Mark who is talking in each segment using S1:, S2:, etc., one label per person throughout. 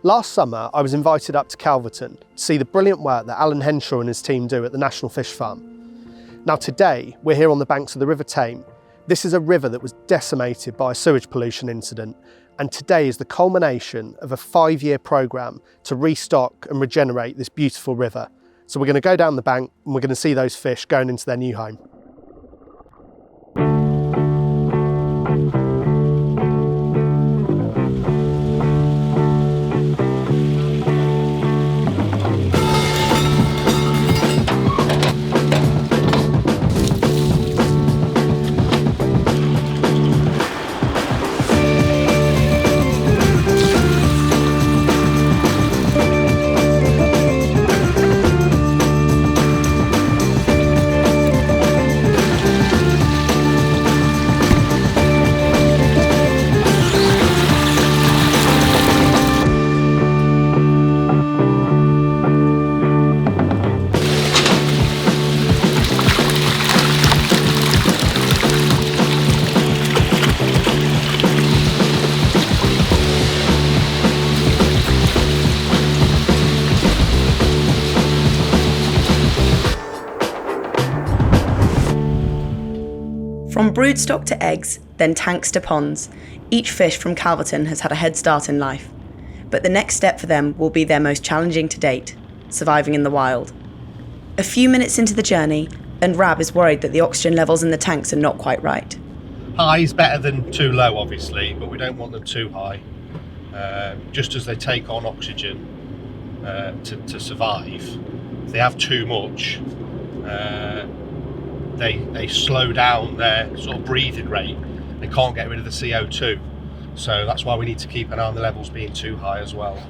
S1: Last summer, I was invited up to Calverton to see the brilliant work that Alan Henshaw and his team do at the National Fish Farm. Now today, we're here on the banks of the River Tame. This is a river that was decimated by a sewage pollution incident, and today is the culmination of a 5-year programme to restock and regenerate this beautiful river. So we're going to go down the bank and we're going to see those fish going into their new home.
S2: From broodstock to eggs, then tanks to ponds, each fish from Calverton has had a head start in life. But the next step for them will be their most challenging to date, surviving in the wild. A few minutes into the journey, and Rab is worried that the oxygen levels in the tanks are not quite right.
S3: High is better than too low, obviously, but we don't want them too high. Just as they take on oxygen to survive, if they have too much, they slow down their sort of breathing rate. They can't get rid of the CO2. So that's why we need to keep an eye on the levels being too high as well.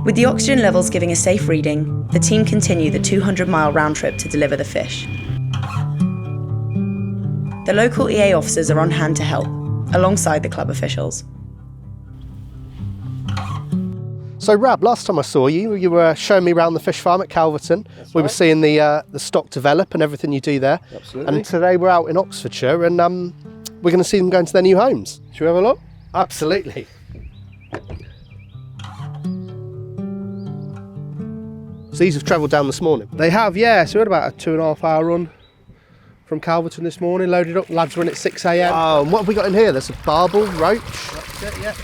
S2: With the oxygen levels giving a safe reading, the team continue the 200-mile round trip to deliver the fish. The local EA officers are on hand to help, alongside the club officials.
S1: So Rab, last time I saw you, you were showing me around the fish farm at Calverton.
S3: That's
S1: we were
S3: right.
S1: seeing the stock develop and everything you do there.
S3: Absolutely.
S1: And today we're out in Oxfordshire and we're going to see them go into their new homes.
S3: Should we have a look?
S1: Absolutely. So these have travelled down this morning.
S3: They have, yeah. So we had about a 2.5 hour run from Calverton this morning, loaded up. Lads were in at 6 a.m.
S1: Oh, and what have we got in here? There's a barbel, roach.
S3: That's it, yeah.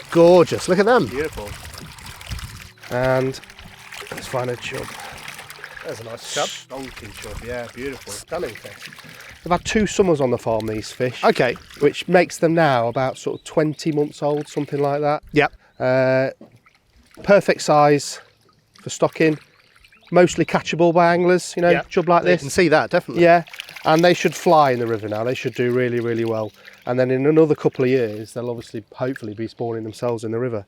S1: Gorgeous, look at them.
S3: Beautiful. And let's find a chub.
S1: There's a nice chub.
S3: Stonking chub, yeah, beautiful.
S1: Stunning fish.
S3: They've had 2 summers on the farm, these fish.
S1: Okay.
S3: Which makes them now about sort of 20 months old, something like that.
S1: Yep.
S3: Perfect size for stocking. Mostly catchable by anglers, you know,
S1: Yep.
S3: chub like
S1: You
S3: this.
S1: can see that, definitely.
S3: Yeah, and they should fly in the river now. They should do really, really well. And then in another couple of years, they'll obviously, hopefully, be spawning themselves in the river.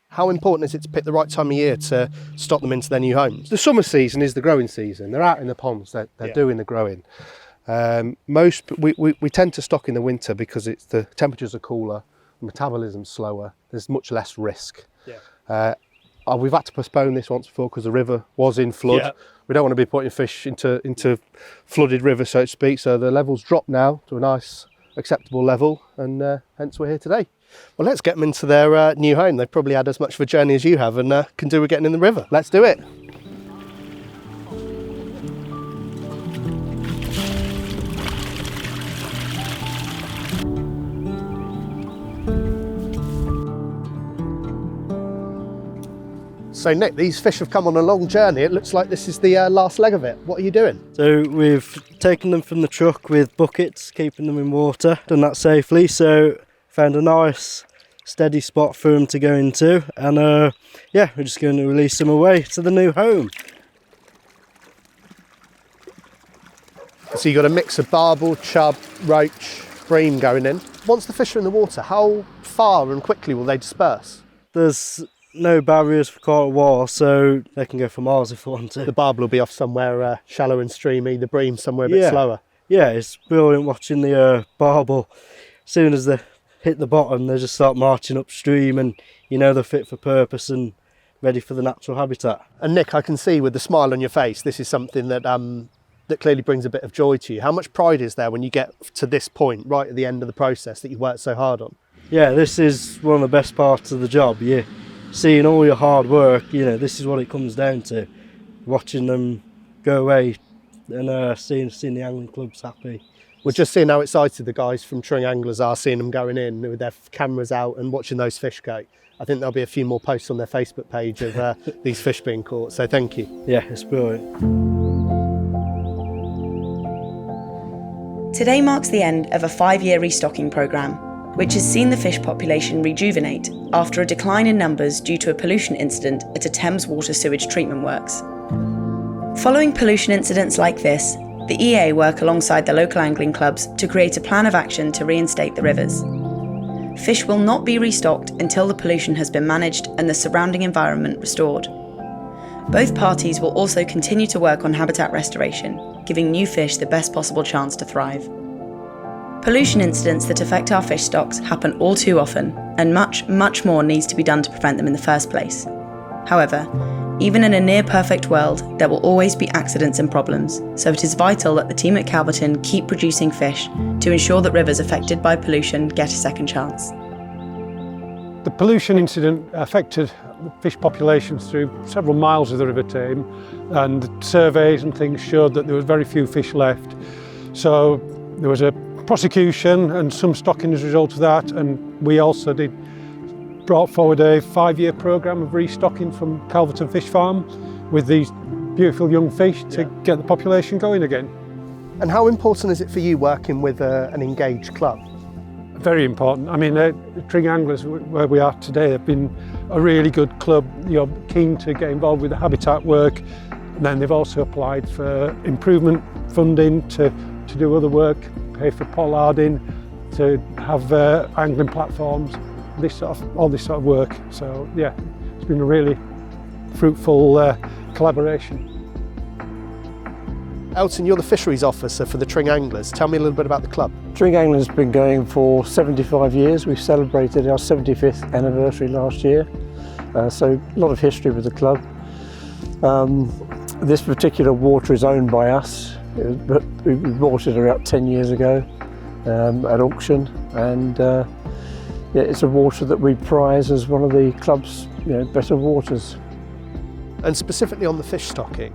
S1: How important is it to pick the right time of year to stock them into their new homes?
S3: The summer season is the growing season. They're out in the ponds. They're
S1: Yeah.
S3: doing the growing. We tend to stock in the winter because the temperatures are cooler, metabolism's slower. There's much less risk.
S1: Yeah.
S3: We've had to postpone this once before because the river was in flood.
S1: Yeah.
S3: We don't want to be putting fish into flooded river, so to speak. So the levels drop now to a nice, acceptable level, and hence we're here today.
S1: Well, let's get them into their new home. They've probably had as much of a journey as you have and can do with getting in the river.
S3: Let's do it.
S1: So Nick, these fish have come on a long journey. It looks like this is the last leg of it. What are you doing?
S4: So we've taken them from the truck with buckets, keeping them in water, done that safely. So found a nice steady spot for them to go into, and yeah, we're just going to release them away to the new home.
S1: So you've got a mix of barbel, chub, roach, bream going in. Once the fish are in the water, how far and quickly will they disperse?
S4: There's no barriers for quite a while, so they can go for miles if they want to.
S1: The barbel will be off somewhere shallow and streamy, the bream somewhere a bit slower.
S4: Yeah, it's brilliant watching the barbel. As soon as they hit the bottom, they just start marching upstream, and you know they're fit for purpose and ready for the natural habitat.
S1: And Nick, I can see with the smile on your face, this is something that that clearly brings a bit of joy to you. How much pride is there when you get to this point, right at the end of the process that you worked so hard on?
S4: Yeah, this is one of the best parts of the job. You're seeing all your hard work, this is what it comes down to. Watching them go away and seeing the angling clubs happy.
S1: We're just seeing how excited the guys from Tring Anglers are, seeing them going in with their cameras out and watching those fish go. I think there'll be a few more posts on their Facebook page of these fish being caught, so thank you.
S4: Yeah, it's brilliant.
S2: Today marks the end of a 5-year restocking programme, which has seen the fish population rejuvenate after a decline in numbers due to a pollution incident at a Thames water sewage treatment works. Following pollution incidents like this, the EA work alongside the local angling clubs to create a plan of action to reinstate the rivers. Fish will not be restocked until the pollution has been managed and the surrounding environment restored. Both parties will also continue to work on habitat restoration, giving new fish the best possible chance to thrive. Pollution incidents that affect our fish stocks happen all too often, and much, much more needs to be done to prevent them in the first place. However, even in a near-perfect world, there will always be accidents and problems, so it is vital that the team at Calverton keep producing fish to ensure that rivers affected by pollution get a second chance.
S5: The pollution incident affected fish populations through several miles of the River Tame, and surveys and things showed that there was very few fish left. So there was a prosecution and some stocking as a result of that, and we also brought forward a 5-year programme of restocking from Calverton Fish Farm with these beautiful young fish to get the population going again.
S1: And how important is it for you working with an engaged club?
S5: Very important. I mean, Tring Anglers, where we are today, have been a really good club. You're keen to get involved with the habitat work, and then they've also applied for improvement funding to do other work, pay for pollarding, to have angling platforms, all this sort of work. So yeah, it's been a really fruitful collaboration.
S1: Elton, you're the fisheries officer for the Tring Anglers. Tell me a little bit about the club.
S6: Tring Anglers has been going for 75 years. We celebrated our 75th anniversary last year, so a lot of history with the club. This particular water is owned by us, but we bought it about 10 years ago at auction, and it's a water that we prize as one of the club's better waters.
S1: And specifically on the fish stocking,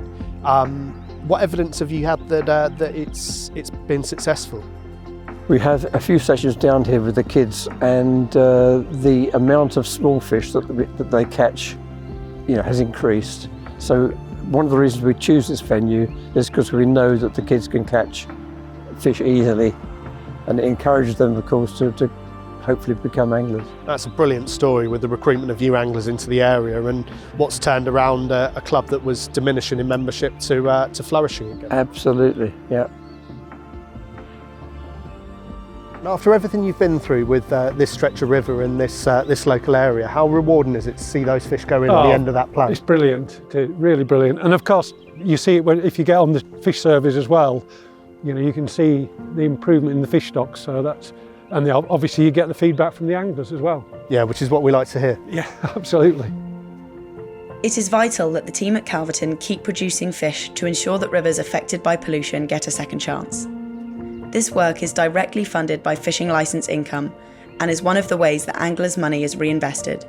S1: what evidence have you had that it's been successful?
S6: We have a few sessions down here with the kids, and the amount of small fish that they catch, has increased. So one of the reasons we choose this venue is because we know that the kids can catch fish easily, and it encourages them, of course, to hopefully become anglers.
S1: That's a brilliant story with the recruitment of new anglers into the area and what's turned around a club that was diminishing in membership to flourishing again.
S6: Absolutely, yeah.
S1: Now, after everything you've been through with this stretch of river and this local area, how rewarding is it to see those fish go in at the end of that plan?
S5: It's brilliant, really brilliant. And of course, you see it if you get on the fish surveys as well. You can see the improvement in the fish stocks. So and obviously you get the feedback from the anglers as well.
S1: Yeah, which is what we like to hear.
S5: Yeah, absolutely.
S2: It is vital that the team at Calverton keep producing fish to ensure that rivers affected by pollution get a second chance. This work is directly funded by fishing licence income and is one of the ways that anglers' money is reinvested,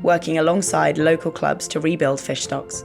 S2: working alongside local clubs to rebuild fish stocks.